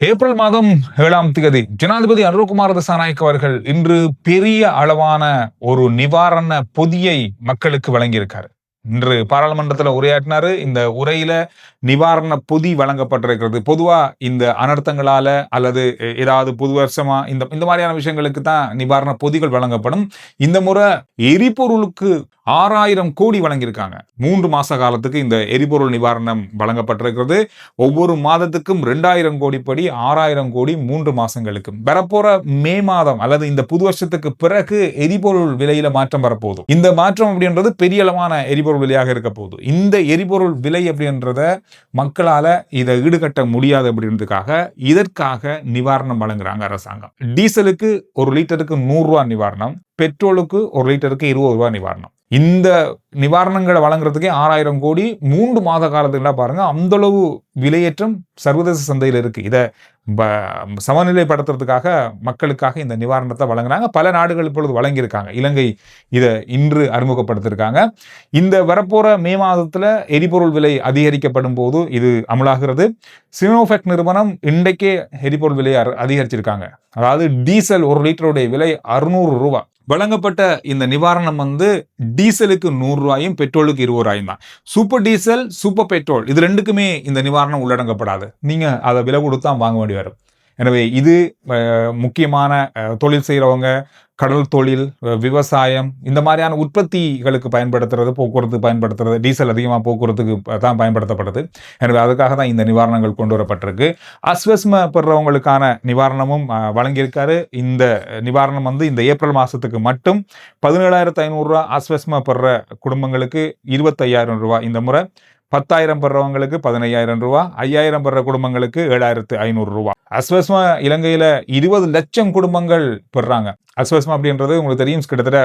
April மாதம் 7ஆம் தேதி ஜனாதிபதி அனுரகுமார திசாநாயக்க அவர்கள் இன்று பெரிய அளவான ஒரு நிவாரண பொதியை மக்களுக்கு வழங்கியிருக்காரு. இன்று பாராளுமன்றத்தில் உரையாற்றினாரு. இந்த உரையில நிவாரண பொதி வழங்கப்பட்டிருக்கிறது. பொதுவா இந்த அனர்த்தங்களால அல்லது ஏதாவது புது வருஷமா இந்த இந்த மாதிரியான விஷயங்களுக்கு தான் நிவாரண பொதிகள் வழங்கப்படும். இந்த முறை எரிபொருளுக்கு 6000 கோடி வழங்கியிருக்காங்க. 3 மாச காலத்துக்கு இந்த எரிபொருள் நிவாரணம் வழங்கப்பட்டிருக்கிறது. ஒவ்வொரு மாதத்துக்கும் 2000 கோடி படி 6000 கோடி 3 மாசங்களுக்கு. வரப்போற மே மாதம் அல்லது இந்த புது வருஷத்துக்கு பிறகு எரிபொருள் விலையில மாற்றம் வரப்போகுது. இந்த மாற்றம் அப்படின்றது பெரிய அளவான எரிபொருள் விலையாக இருக்க போகுது. இந்த எரிபொருள் விலை அப்படின்றத மக்களால இதை ஈடுகட்ட முடியாது அப்படின்றதுக்காக இதற்காக நிவாரணம் வழங்குறாங்க அரசாங்கம். டீசலுக்கு 1 லிட்டருக்கு 100 ரூபாய் நிவாரணம், பெட்ரோலுக்கு 1 லிட்டருக்கு 20 ரூபாய் நிவாரணம். இந்த நிவாரணங்களை வழங்குறதுக்கே 6000 கோடி 3 மாத காலத்துக்குள்ள பாருங்க. அந்த அளவு விலையேற்றம் சர்வதேச சந்தையில் இருக்கு. இதை சமநிலைப்படுத்துறதுக்காக மக்களுக்காக இந்த நிவாரணத்தை வழங்குறாங்க. பல நாடுகள் இப்பொழுது வழங்கியிருக்காங்க. இலங்கை இதை இன்று அறிமுகப்படுத்திருக்காங்க. இந்த வரப்போற மே மாதத்துல எரிபொருள் விலை அதிகரிக்கப்படும் போது இது அமலாகிறது. சினோஃபெக் நிறுவனம் இன்றைக்கே எரிபொருள் விலையை அதிகரிச்சிருக்காங்க. அதாவது டீசல் 1 லிட்டருடைய விலை 600 ரூபாய். வழங்கப்பட்ட இந்த நிவாரணம் டீசலுக்கு 100 ரூபாயும் பெட்ரோலுக்கு 20 ரூபாயும் தான். சூப்பர் டீசல், சூப்பர் பெட்ரோல் இது ரெண்டுக்குமே இந்த நிவாரணம் உள்ளடங்கப்படாது. நீங்க அதை விலை கொடுத்தா வாங்க வேண்டி வரும். எனவே இது முக்கியமான தொழில் செய்கிறவங்க, கடல் தொழில், விவசாயம் இந்த மாதிரியான உற்பத்திகளுக்கு பயன்படுத்துறது, போக்குவரத்து பயன்படுத்துறது, டீசல் அதிகமாக போக்குவரத்துக்கு தான் பயன்படுத்தப்படுது. எனவே அதுக்காக தான் இந்த நிவாரணங்கள் கொண்டு வரப்பட்டிருக்கு. அஸ்வஸ்ம பெறுறவங்களுக்கான நிவாரணமும் வழங்கியிருக்காரு. இந்த நிவாரணம் இந்த ஏப்ரல் மாதத்துக்கு மட்டும் 17,500 ரூபா அஸ்வஸ்ம பெறுற குடும்பங்களுக்கு 25,000 ரூபாய் இந்த முறை, 10,000 பெறவங்களுக்கு 15,000 ரூபாய், 5,000 பெற குடும்பங்களுக்கு 7,500 ரூபாய். அஸ்வஸ்மா இலங்கையில 20 லட்சம் குடும்பங்கள் பெறாங்க. அஸ்வஸ்மா அப்படின்றது உங்களுக்கு தெரியும், கிட்டத்தட்ட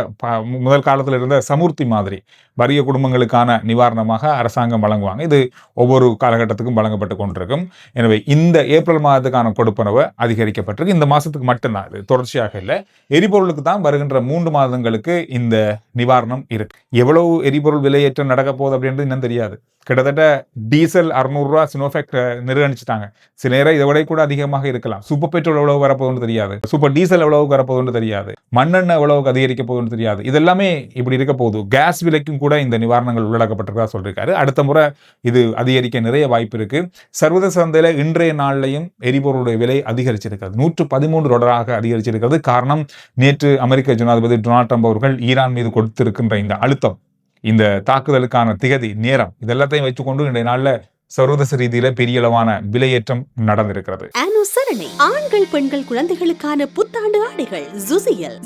முதல் காலத்தில் இருந்த சமுர்த்தி மாதிரி வறிய குடும்பங்களுக்கான நிவாரணமாக அரசாங்கம் வழங்குவாங்க. இது ஒவ்வொரு காலகட்டத்துக்கும் வழங்கப்பட்டு கொண்டிருக்கும். எனவே இந்த ஏப்ரல் மாதத்துக்கான கொடுப்பனவு அதிகரிக்கப்பட்டிருக்கு. இந்த மாசத்துக்கு மட்டும்தான், இது தொடர்ச்சியாக இல்லை. எரிபொருளுக்கு தான் வருகின்ற 3 மாதங்களுக்கு இந்த நிவாரணம் இருக்கு. எவ்வளவு எரிபொருள் விலையேற்றம் நடக்க போகுது அப்படின்றது இன்னும் தெரியாது. கிட்டத்தட்ட டீசல் 600 ரூபாய் சினோஃபெக் நிர்ணயிச்சுட்டாங்க. சில நேரம் இதை விட கூட அதிகமாக இருக்கலாம். சூப்பர் பெட்ரோல் எவ்வளவு வரப்போகுதுன்னு தெரியாது, சூப்பர் டீசல் எவ்வளவு வரப்போகுதுன்னு தெரியாது, மண்ணெண்ணெய் எவ்வளவுக்கு அதிகரிக்க போகுதுன்னு தெரியாது. இதெல்லாமே இப்படி இருக்க போகுது. கேஸ் விலைக்கும் கூட இந்த நிவாரணங்கள் உள்ளடக்கப்பட்டிருக்கா சொல்லியிருக்காரு. அடுத்த முறை இது அதிகரிக்க நிறைய வாய்ப்பு இருக்கு. சர்வதேச சந்தையில இன்றைய நாள்லையும் எரிபொருளுடைய விலை அதிகரிச்சிருக்கிறது. $113 அதிகரிச்சிருக்கிறது. காரணம், நேற்று அமெரிக்க ஜனாதிபதி டொனால்ட் ட்ரம்ப் அவர்கள் ஈரான் மீது கொடுத்திருக்கின்ற இந்த அழுத்தம், இந்த தாக்குதலுக்கான திகதி, நேரம் இதெல்லாத்தையும் வச்சுக்கொண்டு இன்றைய நாள்ல சர்வதேச ரீதியில பெரிய அளவான விலையேற்றம் நடந்திருக்கிறது. அனுசரணை ஆண்கள் பெண்கள் குழந்தைகளுக்கான புத்தாண்டு ஆடைகள்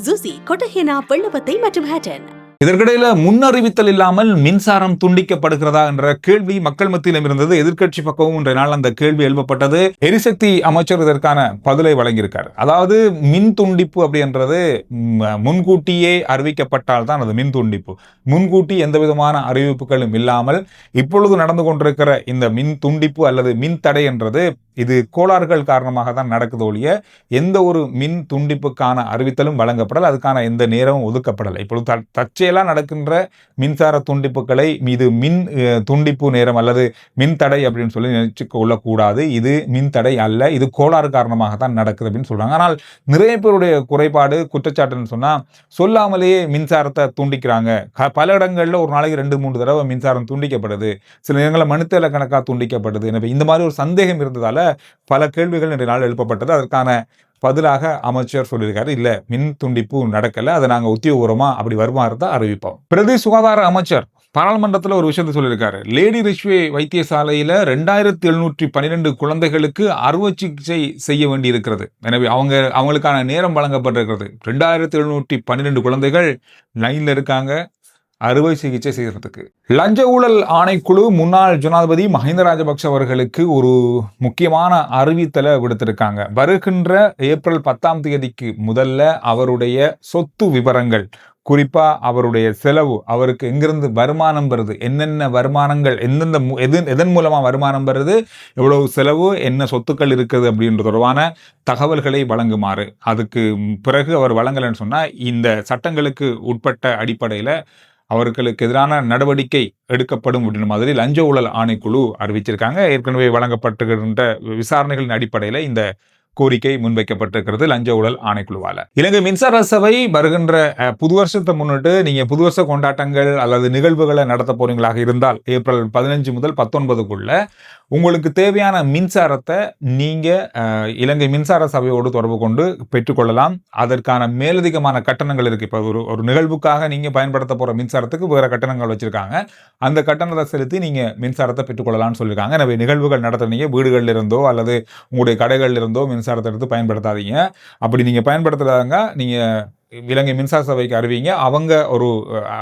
ஜுசி கொட்டஹேனா வெள்ளவத்தை மற்றும் ஹேட்டன். இதற்கிடையில முன்னறிவித்தல் இல்லாமல் மின்சாரம் துண்டிக்கப்படுகிறதா என்ற கேள்வி மக்கள் மத்தியிலும் இருந்தது. எதிர்க்கட்சி பக்கமும் இன்றைய நாள் அந்த கேள்வி எழுப்பப்பட்டது. எரிசக்தி அமைச்சர் இதற்கான பதிலை வழங்கியிருக்காரு. அதாவது மின் துண்டிப்பு அப்படின்றது முன்கூட்டியே அறிவிக்கப்பட்டால் தான் அது மின் துண்டிப்பு. முன்கூட்டி எந்த விதமான அறிவிப்புகளும் இல்லாமல் இப்பொழுது நடந்து கொண்டிருக்கிற இந்த மின் துண்டிப்பு அல்லது மின் தடை என்றது இது கோளாறுகள் காரணமாக தான் நடக்குது ஒழிய எந்த ஒரு மின் துண்டிப்புக்கான அறிவித்தலும் வழங்கப்படல், அதுக்கான எந்த நேரமும் ஒதுக்கப்படலை. இப்பொழுது தற்செயலாக நடக்கின்ற மின்சார துண்டிப்புகளை இது மின் துண்டிப்பு நேரம் அல்லது மின் தடை அப்படின்னு சொல்லி நினைச்சு கொள்ளக்கூடாது. இது மின் தடை அல்ல, இது கோளாறு காரணமாக தான் நடக்குது அப்படின்னு சொல்றாங்க. ஆனால் நிறைய பேருடைய குறைபாடு, குற்றச்சாட்டுன்னு சொன்னா, சொல்லாமலேயே மின்சாரத்தை துண்டிக்கிறாங்க. பல இடங்கள்ல ஒரு நாளைக்கு 2-3 தடவை மின்சாரம் துண்டிக்கப்படுது. சில நேரங்களில் மணித்தேல கணக்காக துண்டிக்கப்படுது. எனவே இந்த மாதிரி ஒரு சந்தேகம் இருந்ததால பல கேள்விகள் இன்றைய நாள் எழுப்பப்பட்டது. அதற்கான பதிலாக அமைச்சர் சொல்லியிருக்காரு, இல்ல மின் துண்டிப்பு நடக்கல, அதை நாங்க உத்தியோகபூர்வமா அப்படி வருமாறு தான் அறிவிப்போம். பிரதி சுகாதார அமைச்சர் பாராளுமன்றத்தில் ஒரு விஷயத்தை சொல்லியிருக்காரு. லேடி ரிஷ்வே வைத்தியசாலையில 2712 குழந்தைகளுக்கு அறுவை சிகிச்சை செய்ய வேண்டி இருக்கிறது. எனவே அவங்களுக்கான நேரம் வழங்கப்பட்டிருக்கிறது. 2712 குழந்தைகள் லைன்ல இருக்காங்க அறுவை சிகிச்சை செய்யறதுக்கு. லஞ்ச ஊழல் ஆணைக்குழு முன்னாள் ஜனாதிபதி மஹிந்த ராஜபக்ஷ அவர்களுக்கு ஒரு முக்கியமான அறிவித்தலை விடுத்திருக்காங்க. வருகின்ற ஏப்ரல் 10ஆம் தேதிக்கு முதல்ல அவருடைய சொத்து விவரங்கள், குறிப்பா அவருடைய செலவு, அவருக்கு எங்கிருந்து வருமானம் வருது, என்னென்ன வருமானங்கள், எதன் மூலமா வருமானம் வருது, எவ்வளவு செலவு, என்ன சொத்துக்கள் இருக்குது அப்படின்ற தொடர்பான தகவல்களை வழங்குமாறு. அதுக்கு பிறகு அவர் வழங்கலைன்னு சொன்னா இந்த சட்டங்களுக்கு உட்பட்ட அடிப்படையில அவர்களுக்கு எதிரான நடவடிக்கை எடுக்கப்படும் அப்படின்ற மாதிரி லஞ்ச ஊழல் ஆணைக்குழு அறிவிச்சிருக்காங்க. ஏற்கனவே வழங்கப்பட்டுகின்ற விசாரணைகளின் அடிப்படையில் இந்த கோரிக்கை முன்வைக்கப்பட்டிருக்கிறது லஞ்ச ஊழல் ஆணைக்குழுவால. இலங்கை மின்சார சபை வருகின்ற புது வருஷத்தை முன்னிட்டு நீங்க புது வருஷ கொண்டாட்டங்கள் அல்லது நிகழ்வுகளை நடத்த போறீங்களாக இருந்தால் ஏப்ரல் 15 முதல் 19க்குள்ள உங்களுக்கு தேவையான மின்சாரத்தை நீங்க இலங்கை மின்சார சபையோடு தொடர்பு கொண்டு பெற்றுக்கொள்ளலாம். அதற்கான மேலதிகமான கட்டணங்கள் இருக்கு. இப்போ ஒரு நிகழ்வுக்காக நீங்க பயன்படுத்த போற மின்சாரத்துக்கு வேற கட்டணங்கள் வச்சிருக்காங்க. அந்த கட்டணத்தை செலுத்தி நீங்க மின்சாரத்தை பெற்றுக்கொள்ளலாம்னு சொல்லியிருக்காங்க. எனவே நிகழ்வுகள் நடத்துறீங்க, வீடுகளில் இருந்தோ அல்லது உங்களுடைய கடைகளில் இருந்தோ மின்சாரத்தை எடுத்து பயன்படுத்தாதீங்க. அப்படி நீங்க பயன்படுத்துறாங்க, நீங்க இலங்கை மின்சார சபைக்கு அறிவிங்க. அவங்க ஒரு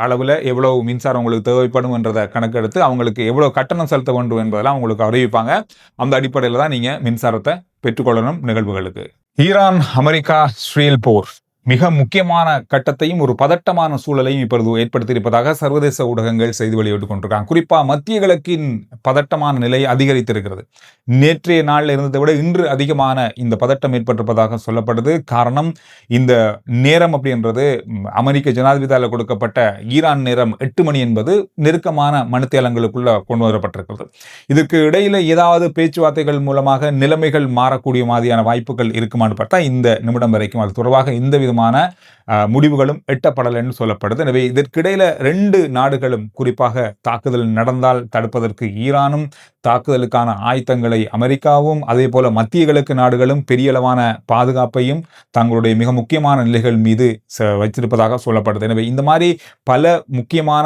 அளவில் எவ்வளவு மின்சாரம் உங்களுக்கு தேவைப்படும் என்றதை கணக்கெடுத்து அவங்களுக்கு எவ்வளவு கட்டணம் செலுத்த வேண்டும் என்பதெல்லாம் உங்களுக்கு அறிவிப்பாங்க. அந்த அடிப்படையில் தான் நீங்க மின்சாரத்தை பெற்றுக்கொள்ளணும் நிகழ்வுகளுக்கு. ஈரான் அமெரிக்கா இஸ்ரேல் போர் மிக முக்கியமான கட்டத்தையும் ஒரு பதட்டமான சூழலையும் இப்பொழுது ஏற்படுத்தியிருப்பதாக சர்வதேச ஊடகங்கள் செய்தி வெளியிட்டுக் கொண்டிருக்காங்க. குறிப்பா மத்திய கிழக்கின் பதட்டமான நிலை அதிகரித்திருக்கிறது. நேற்றைய நாளில் இருந்ததை விட இன்று அதிகமான இந்த பதட்டம் ஏற்பட்டிருப்பதாக சொல்லப்படுது. காரணம், இந்த நேரம் அப்படின்றது அமெரிக்க ஜனாதிபதியால் கொடுக்கப்பட்ட ஈரான் நேரம் 8 மணி என்பது நெருக்கமான மணித்தேலங்களுக்குள்ள கொண்டு வரப்பட்டிருக்கிறது. இதுக்கு இடையில ஏதாவது பேச்சுவார்த்தைகள் மூலமாக நிலைமைகள் மாறக்கூடிய மாதிரியான வாய்ப்புகள் இருக்குமான்னு பார்த்தா இந்த நிமிடம் வரைக்கும் அது தொடர்பாக இந்த விதமான முடிவுகளும் எட்டப்படலை என்று சொல்லப்படுது. எனவே இதற்கிடையில 2 நாடுகளும் குறிப்பாக தாக்குதல் நடந்தால் தடுப்பதற்கு ஈரானும் தாக்குதலுக்கான ஆயத்தங்களை அமெரிக்காவும் அதே போல மத்திய கிழக்கு நாடுகளும் பெரிய அளவான பாதுகாப்பையும் தங்களுடைய மிக முக்கியமான நிலைகள் மீது வைத்திருப்பதாக சொல்லப்படுது. எனவே இந்த மாதிரி பல முக்கியமான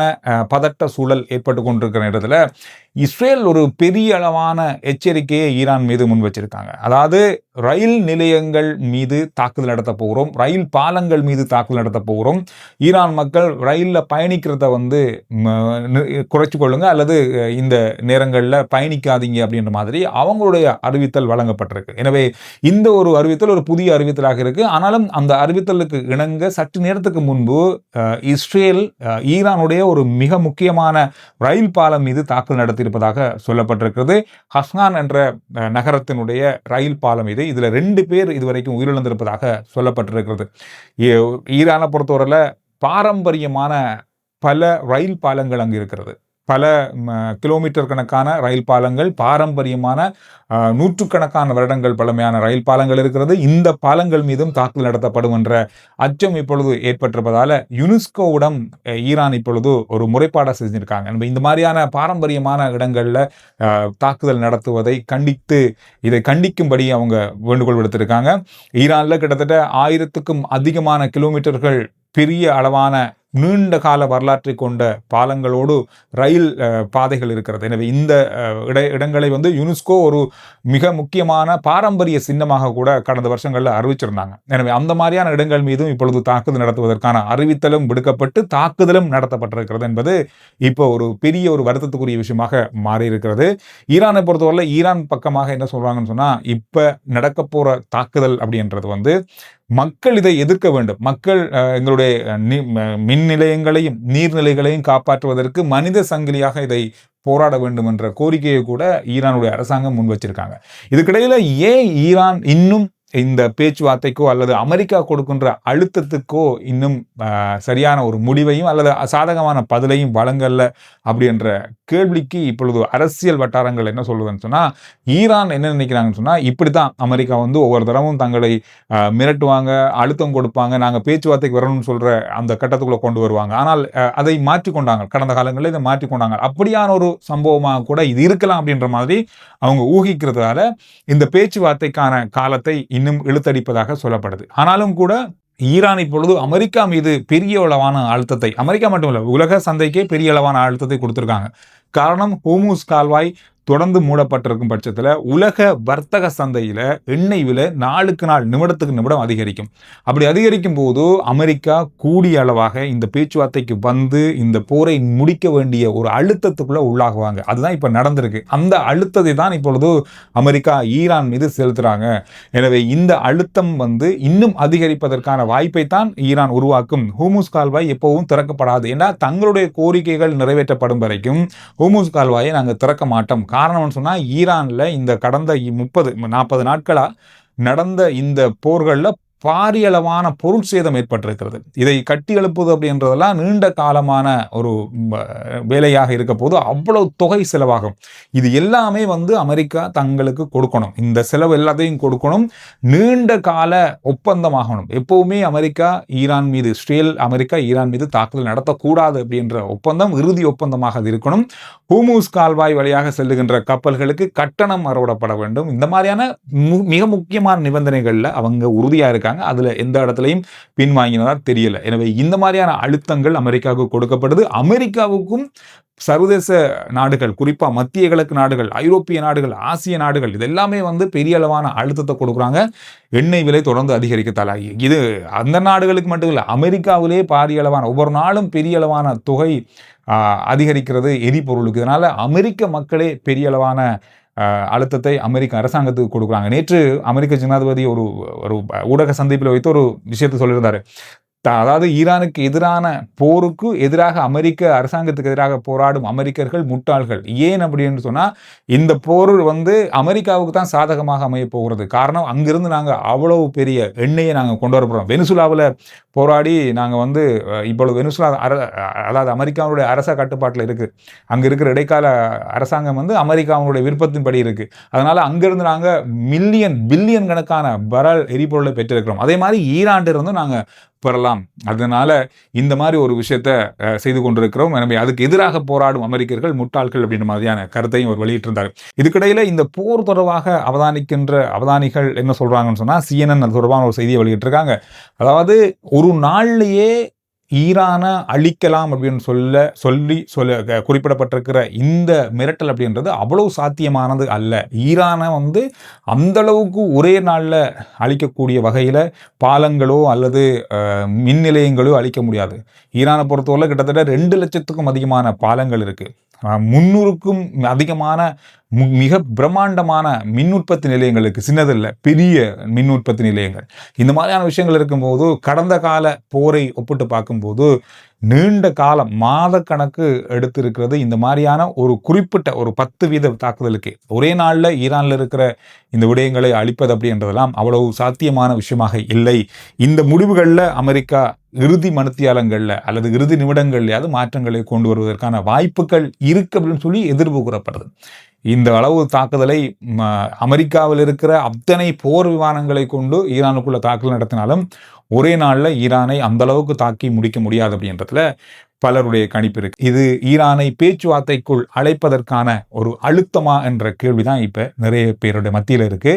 பதட்ட சூழல் ஏற்பட்டு கொண்டிருக்கிற இடத்துல இஸ்ரேல் ஒரு பெரிய அளவான எச்சரிக்கையை ஈரான் மீது முன் வச்சிருக்காங்க. அதாவது ரயில் நிலையங்கள் மீது தாக்குதல் நடத்த போகிறோம், ரயில் பாலங்கள் மீது தாக்குதல் நடத்த போகிறோம், ஈரான் மக்கள் ரயிலில் பயணிக்கிறத குறைச்சு கொள்ளுங்க அல்லது இந்த நேரங்களில் பயணிக்காதீங்க அப்படின்ற மாதிரி அவங்களுடைய அறிவித்தல் வழங்கப்பட்டிருக்கு. எனவே இந்த ஒரு அறிவித்தல் ஒரு புதிய அறிவித்தலாக இருக்கு. ஆனாலும் அந்த அறிவித்தலுக்கு இணங்க சற்று நேரத்துக்கு முன்பு இஸ்ரேல் ஈரானுடைய ஒரு மிக முக்கியமான ரயில் பாலம் மீது தாக்குதல் நடத்தியிருப்பதாக சொல்லப்பட்டிருக்கிறது. ஹஸ்கான் என்ற நகரத்தினுடைய ரயில் பாலம் இது. இதுல 2 பேர் இதுவரைக்கும் உயிரிழந்திருப்பதாக சொல்லப்பட்டிருக்கிறது. ஈரானை பொறுத்தவரையில பாரம்பரியமான பல ரயில் பாலங்கள் அங்கு இருக்கிறது. பல கிலோமீட்டர் கணக்கான ரயில் பாலங்கள், பாரம்பரியமான நூற்றுக்கணக்கான வருடங்கள் பழமையான ரயில் பாலங்கள் இருக்கிறது. இந்த பாலங்கள் மீதும் தாக்குதல் நடத்தப்படும் என்ற அச்சம் இப்பொழுது ஏற்பட்டிருப்பதால யுனெஸ்கோவிடம் ஈரான் இப்பொழுது ஒரு முறைப்பாடை செஞ்சிருக்காங்க. இந்த மாதிரியான பாரம்பரியமான இடங்கள்ல தாக்குதல் நடத்துவதை கண்டித்து இதை கண்டிக்கும்படி அவங்க வேண்டுகோள் விடுத்திருக்காங்க. ஈரான்ல கிட்டத்தட்ட 1000க்கும் அதிகமான கிலோமீட்டர்கள் பெரிய அளவான நீண்ட கால வரலாற்றை கொண்ட பாலங்களோடு ரயில் பாதைகள் இருக்கிறது. எனவே இந்த இடங்களை யுனெஸ்கோ ஒரு மிக முக்கியமான பாரம்பரிய சின்னமாக கூட கடந்த வருஷங்களில் அறிவிச்சிருந்தாங்க. எனவே அந்த மாதிரியான இடங்கள் மீதும் இப்பொழுது தாக்குதல் நடத்துவதற்கான அறிவித்தலும் விடுக்கப்பட்டு தாக்குதலும் நடத்தப்பட்டிருக்கிறது என்பது இப்போ ஒரு பெரிய ஒரு வருத்தத்துக்குரிய விஷயமாக மாறி இருக்கிறது. ஈரானை பொறுத்தவரை ஈரான் பக்கமாக என்ன சொல்றாங்கன்னு சொன்னா, இப்ப நடக்க போற தாக்குதல் அப்படின்றது மக்கள் இதை எதிர்க்க வேண்டும். மக்கள் எங்களுடைய மின் நிலையங்களையும் நீர்நிலைகளையும் காப்பாற்றுவதற்கு மனித சங்கிலியாக இதை போராட வேண்டும் என்ற கோரிக்கையை கூட ஈரானுடைய அரசாங்கம் முன் வச்சிருக்காங்க. இதுக்கிடையில ஏன் ஈரான் இன்னும் இந்த பேச்சுவார்த்தைக்கோ அல்லது அமெரிக்கா கொடுக்கின்ற அழுத்தத்துக்கோ இன்னும் சரியான ஒரு முடிவையும் அல்லது சாதகமான பதிலையும் வழங்கல அப்படின்ற கேள்விக்கு இப்பொழுது அரசியல் வட்டாரங்கள் என்ன சொல்லுதுன்னு சொன்னா, ஈரான் என்ன நினைக்கிறாங்கன்னு சொன்னா, இப்படித்தான் அமெரிக்கா ஒவ்வொரு தடவும் தங்களை மிரட்டுவாங்க, அழுத்தம் கொடுப்பாங்க, நாங்கள் பேச்சுவார்த்தைக்கு வரணும்னு சொல்ற அந்த கட்டத்துக்குள்ள கொண்டு வருவாங்க. ஆனால் அதை மாற்றிக்கொண்டாங்க, கடந்த காலங்களில் இதை மாற்றிக்கொண்டாங்க. அப்படியான ஒரு சம்பவமாக கூட இது இருக்கலாம் அப்படின்ற மாதிரி அவங்க ஊகிக்கிறதுனால இந்த பேச்சுவார்த்தைக்கான காலத்தை இன்னும் இழுத்தடிப்பதாக சொல்லப்படுது. ஆனாலும் கூட ஈரான் இப்பொழுது அமெரிக்கா மீது பெரிய அளவான அழுத்தத்தை, அமெரிக்கா மட்டுமல்ல உலக சந்தைக்கே பெரிய அளவான அழுத்தத்தை கொடுத்திருக்காங்க. காரணம், ஹோர்முஸ் கால்வாய் தொடர்ந்து மூடப்பட்டிருக்கும் பட்சத்தில் உலக வர்த்தக சந்தையில் எண்ணெய் விலை நாளுக்கு நாள் நிமிடத்துக்கு நிமிடம் அதிகரிக்கும். அப்படி அதிகரிக்கும் போது அமெரிக்கா கூடிய அளவாக இந்த பேச்சுவார்த்தைக்கு இந்த போரை முடிக்க வேண்டிய ஒரு அழுத்தத்துக்குள்ள உள்ளாகுவாங்க. அதுதான் இப்ப நடந்திருக்கு. அந்த அழுத்தத்தை தான் இப்பொழுது அமெரிக்கா ஈரான் மீது செலுத்துறாங்க. எனவே இந்த அழுத்தம் இன்னும் அதிகரிப்பதற்கான வாய்ப்பை தான் ஈரான் உருவாக்கும். ஹோர்முஸ் கால்வாய் எப்பவும் திறக்கப்படாது. ஏன்னா தங்களுடைய கோரிக்கைகள் நிறைவேற்றப்படும் வரைக்கும் ஹோர்முஸ் கால்வாயை நாங்கள் திறக்க மாட்டோம். காரணம்னு சொன்னா, ஈரான்ல இந்த கடந்த 30-40 நாட்களா நடந்த இந்த போர்களில் பாரியளவான பொருள் சேதம் ஏற்பட்டிருக்கிறது. இதை கட்டி எழுப்புவது அப்படின்றதெல்லாம் நீண்ட காலமான ஒரு வேலையாக இருக்க போது அவ்வளவு தொகை செலவாகும். இது எல்லாமே அமெரிக்கா தங்களுக்கு கொடுக்கணும். இந்த செலவு எல்லாத்தையும் கொடுக்கணும். நீண்ட கால ஒப்பந்தமாகணும். எப்பவுமே அமெரிக்கா ஈரான் மீது தாக்குதல் நடத்தக்கூடாது அப்படின்ற ஒப்பந்தம் இறுதி ஒப்பந்தமாக அது இருக்கணும். ஹூமூஸ் கால்வாய் வழியாக செல்லுகின்ற கப்பல்களுக்கு கட்டணம் அறவிடப்பட வேண்டும். இந்த மாதிரியான மிக முக்கியமான நிபந்தனைகள்ல அவங்க உறுதியா இருக்காங்க. அதுல எந்த இடத்துலையும் பின்வாங்கினதா தெரியல. எனவே இந்த மாதிரியான அழுத்தங்கள் அமெரிக்காவுக்கு கொடுக்கப்படுது. அமெரிக்காவுக்கும் சர்வதேச நாடுகள், குறிப்பா மத்திய கிழக்கு நாடுகள், ஐரோப்பிய நாடுகள், ஆசிய நாடுகள் இதெல்லாமே பெரிய அளவான அழுத்தத்தை கொடுக்குறாங்க. எண்ணெய் விலை தொடர்ந்து அதிகரிக்க தலாகி இது அந்த நாடுகளுக்கு மட்டும் இல்லை, அமெரிக்காவிலே பாரிய அளவான ஒவ்வொரு நாளும் பெரிய அளவான தொகை அதிகரிக்கிறது எரிபொருளுக்கு. இதனால அமெரிக்க மக்களே பெரிய அளவான அழுத்தத்தை அமெரிக்க அரசாங்கத்துக்கு கொடுக்குறாங்க. நேற்று அமெரிக்க ஜனாதிபதி ஒரு ஊடக சந்திப்பில் வைத்து ஒரு விஷயத்தை சொல்லியிருந்தாரு. அதாவது ஈரானுக்கு எதிரான போருக்கு எதிராக அமெரிக்க அரசாங்கத்துக்கு எதிராக போராடும் அமெரிக்கர்கள் முட்டாள்கள். ஏன் அப்படின்னு சொன்னா, இந்த போர் அமெரிக்காவுக்கு தான் சாதகமாக அமைய போகிறது. காரணம், அங்கிருந்து நாங்க அவ்வளவு பெரிய எண்ணெயை நாங்க கொண்டு வர போறோம். வெனிசுலாவில் போராடி நாங்க இப்பொழுது வெனிசுலா அதாவது அமெரிக்காவுடைய அரச கட்டுப்பாட்டில் இருக்கு. அங்க இருக்கிற இடைக்கால அரசாங்கம் அமெரிக்காவுடைய விருப்பத்தின்படி இருக்கு. அதனால அங்கிருந்து நாங்க பில்லியன் கணக்கான பரல் எரிபொருளை பெற்றிருக்கிறோம். அதே மாதிரி ஈரான் இருந்து நாங்க பெறலாம். அதனால இந்த மாதிரி ஒரு விஷயத்த செய்து கொண்டிருக்கிறோம். எனவே அதுக்கு எதிராக போராடும் அமெரிக்கர்கள் முட்டாள்கள் அப்படின்ற மாதிரியான கருத்தையும் அவர் வெளியிட்டிருந்தார். இதுக்கிடையில இந்த போர் தொடர்பாக அவதானிகள் என்ன சொல்றாங்கன்னு சொன்னா, CNN அது தொடர்பான ஒரு செய்தியை வெளியிட்டிருக்காங்க. அதாவது ஒரு நாள்லயே ஈரானை அழிக்கலாம் அப்படின்னு சொல்லி குறிப்பிடப்பட்டிருக்கிற இந்த மிரட்டல் அப்படின்றது அவ்வளவு சாத்தியமானது அல்ல. ஈரானை அந்த அளவுக்கு ஒரே நாளில் அழிக்கக்கூடிய வகையில் பாலங்களோ அல்லது மின் நிலையங்களோ அழிக்க முடியாது. ஈரானை பொறுத்தவரை கிட்டத்தட்ட 2 லட்சத்துக்கும் அதிகமான பாலங்கள் இருக்கு. 300க்கும் அதிகமான மிக பிரம்மாண்டமான மின் உற்பத்தி நிலையங்களுக்கு, சின்னதில்லை பெரிய மின் உற்பத்தி நிலையங்கள். இந்த மாதிரியான விஷயங்கள் இருக்கும்போது கடந்த கால போரை ஒப்பிட்டு பார்க்கும்போது நீண்ட காலம் மாத கணக்கு எடுத்திருக்கிறது. இந்த மாதிரியான ஒரு குறிப்பிட்ட ஒரு 10% தாக்குதலுக்கு ஒரே நாளில் ஈரானில் இருக்கிற இந்த விடயங்களை அழிப்பது அப்படின்றதெல்லாம் அவ்வளவு சாத்தியமான விஷயமாக இல்லை. இந்த முடிவுகளில் அமெரிக்கா இறுதி மணித்தியாலங்களில் அல்லது இறுதி நிமிடங்கள்லையாவது மாற்றங்களை கொண்டு வருவதற்கான வாய்ப்புகள் இருக்கு அப்படின்னு சொல்லி எதிர்ப்பு கூறப்படுது. இந்த அளவு தாக்குதலை அமெரிக்காவில் இருக்கிற அத்தனை போர் விமானங்களை கொண்டு ஈரானுக்குள்ள தாக்குதல் நடத்தினாலும் ஒரே நாளில் ஈரானை அந்த அளவுக்கு தாக்கி முடிக்க முடியாது அப்படின்றதுல பலருடைய கணிப்பு இருக்கு. இது ஈரானை பேச்சுவார்த்தைக்குள் அழைப்பதற்கான ஒரு அழுத்தமா என்ற கேள்விதான் இப்ப நிறைய பேருடைய மத்தியில் இருக்கு.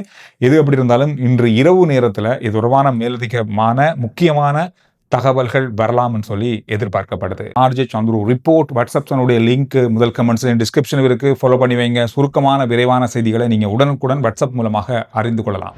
எது எப்படி இருந்தாலும் இன்று இரவு நேரத்துல இது தொடர்பான மேலதிகமான முக்கியமான தகவல்கள் வரலாம்னு சொல்லி எதிர்பார்க்கப்படுது. RJ சந்துரு ரிப்போர்ட் வாட்ஸ்அப் சேனலுடைய லிங்க் முதல் கமெண்ட்ஸ் டிஸ்கிரிப்ஷன் இருக்கு. ஃபாலோ பண்ணி வைங்க. சுருக்கமான விரைவான செய்திகளை நீங்க உடனுக்குடன் வாட்ஸ்அப் மூலமாக அறிந்து கொள்ளலாம்.